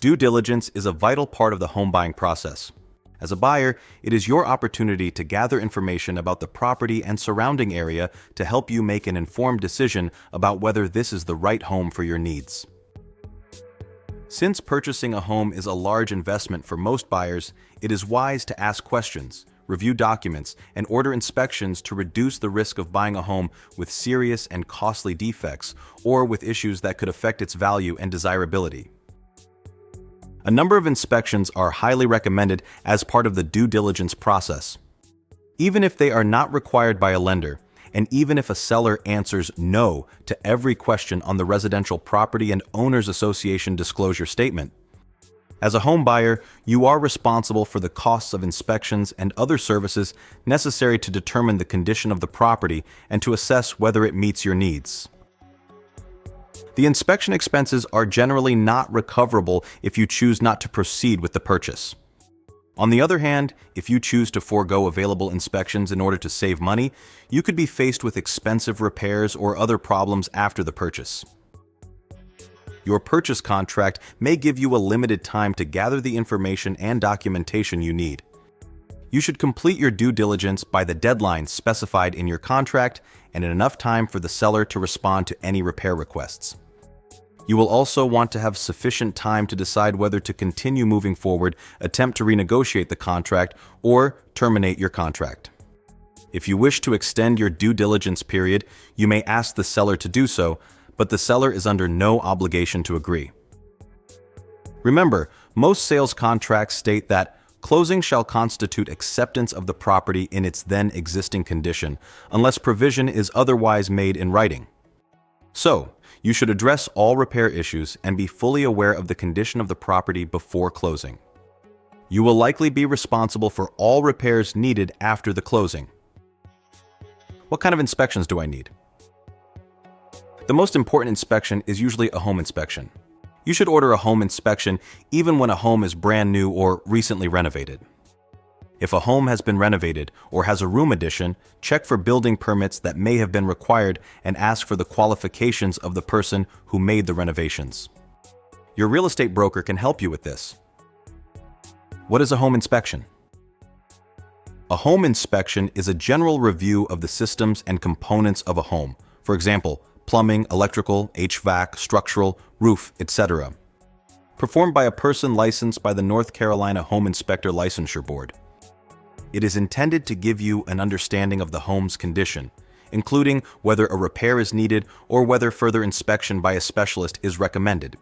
Due diligence is a vital part of the home buying process. As a buyer, it is your opportunity to gather information about the property and surrounding area to help you make an informed decision about whether this is the right home for your needs. Since purchasing a home is a large investment for most buyers, it is wise to ask questions, review documents, and order inspections to reduce the risk of buying a home with serious and costly defects or with issues that could affect its value and desirability. A number of inspections are highly recommended as part of the due diligence process. Even if they are not required by a lender, and even if a seller answers no to every question on the Residential Property and Owners Association disclosure statement. As a home buyer, you are responsible for the costs of inspections and other services necessary to determine the condition of the property and to assess whether it meets your needs. The inspection expenses are generally not recoverable if you choose not to proceed with the purchase. On the other hand, if you choose to forego available inspections in order to save money, you could be faced with expensive repairs or other problems after the purchase. Your purchase contract may give you a limited time to gather the information and documentation you need. You should complete your due diligence by the deadline specified in your contract and in enough time for the seller to respond to any repair requests. You will also want to have sufficient time to decide whether to continue moving forward, attempt to renegotiate the contract, or terminate your contract. If you wish to extend your due diligence period, you may ask the seller to do so, but the seller is under no obligation to agree. Remember, most sales contracts state that closing shall constitute acceptance of the property in its then existing condition, unless provision is otherwise made in writing. So, you should address all repair issues and be fully aware of the condition of the property before closing. You will likely be responsible for all repairs needed after the closing. What kind of inspections do I need? The most important inspection is usually a home inspection. You should order a home inspection even when a home is brand new or recently renovated. If a home has been renovated or has a room addition, check for building permits that may have been required and ask for the qualifications of the person who made the renovations. Your real estate broker can help you with this. What is a home inspection? A home inspection is a general review of the systems and components of a home. For example, plumbing, electrical, HVAC, structural, roof, etc. Performed by a person licensed by the North Carolina Home Inspector Licensure Board. It is intended to give you an understanding of the home's condition, including whether a repair is needed or whether further inspection by a specialist is recommended.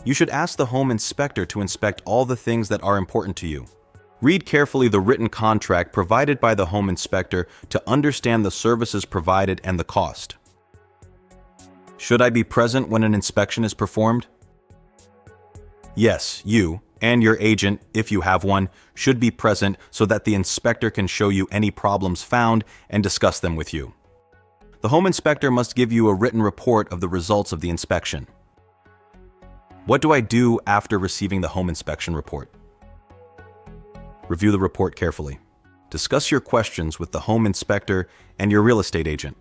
You should ask the home inspector to inspect all the things that are important to you. Read carefully the written contract provided by the home inspector to understand the services provided and the cost. Should I be present when an inspection is performed? Yes, you and your agent, if you have one, should be present so that the inspector can show you any problems found and discuss them with you. The home inspector must give you a written report of the results of the inspection. What do I do after receiving the home inspection report? Review the report carefully. Discuss your questions with the home inspector and your real estate agent.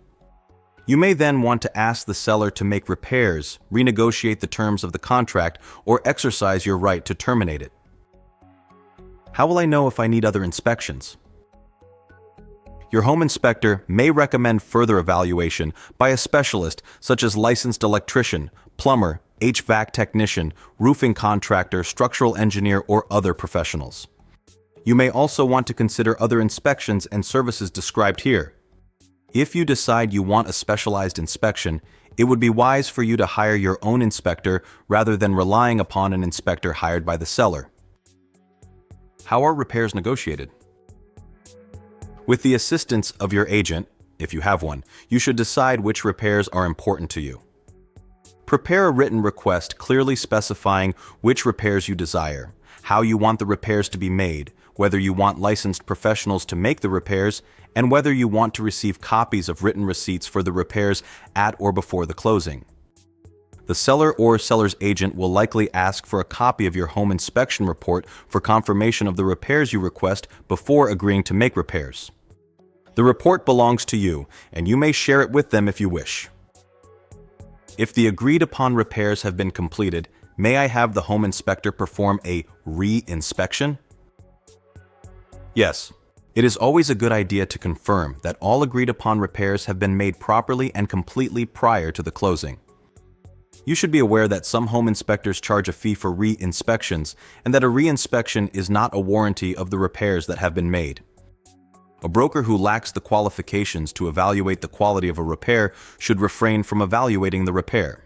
You may then want to ask the seller to make repairs, renegotiate the terms of the contract, or exercise your right to terminate it. How will I know if I need other inspections? Your home inspector may recommend further evaluation by a specialist such as licensed electrician, plumber, HVAC technician, roofing contractor, structural engineer, or other professionals. You may also want to consider other inspections and services described here. If you decide you want a specialized inspection, it would be wise for you to hire your own inspector rather than relying upon an inspector hired by the seller. How are repairs negotiated? With the assistance of your agent, if you have one, you should decide which repairs are important to you. Prepare a written request clearly specifying which repairs you desire, how you want the repairs to be made, whether you want licensed professionals to make the repairs, and whether you want to receive copies of written receipts for the repairs at or before the closing. The seller or seller's agent will likely ask for a copy of your home inspection report for confirmation of the repairs you request before agreeing to make repairs. The report belongs to you, and you may share it with them if you wish. If the agreed-upon repairs have been completed, May I have the home inspector perform a re-inspection? Yes. It is always a good idea to confirm that all agreed-upon repairs have been made properly and completely prior to the closing. You should be aware that some home inspectors charge a fee for re-inspections and that a re-inspection is not a warranty of the repairs that have been made. A broker who lacks the qualifications to evaluate the quality of a repair should refrain from evaluating the repair.